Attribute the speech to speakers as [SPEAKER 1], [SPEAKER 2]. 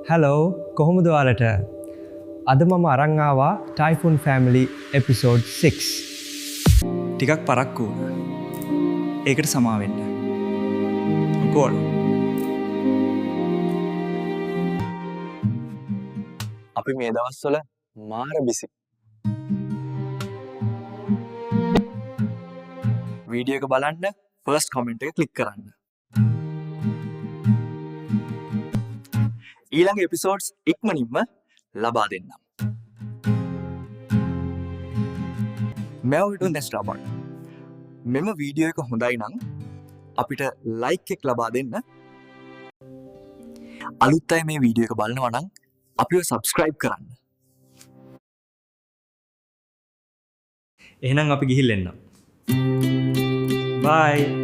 [SPEAKER 1] Hello කොහොමද ඔයාලට? අද මම අරන් ආවා Typhoon Family episode 6.
[SPEAKER 2] ටිකක් පරක්කු වුණා. ඒකට සමා වෙන්න. කොල්.
[SPEAKER 3] අපි මේ දවස්වල මාර බිසි.
[SPEAKER 2] වීඩියෝ එක බලන්න ෆර්ස්ට් කමෙන්ට් එක ක්ලික් කරන්න. ඊළඟ එපිසෝඩ්ස් ඉක්මනින්ම ලබා දෙන්නම්. මැව්ටුන් දැස්ටාබන්. මෙම වීඩියෝ එක හොඳයි නම් අපිට ලයික් එක ලබා දෙන්න. අලුත් අය මේ වීඩියෝ එක බලනවා නම් අපිව සබ්ස්ක්‍රයිබ් කරන්න. එහෙනම් අපි ගිහින් එන්නම්. බයි.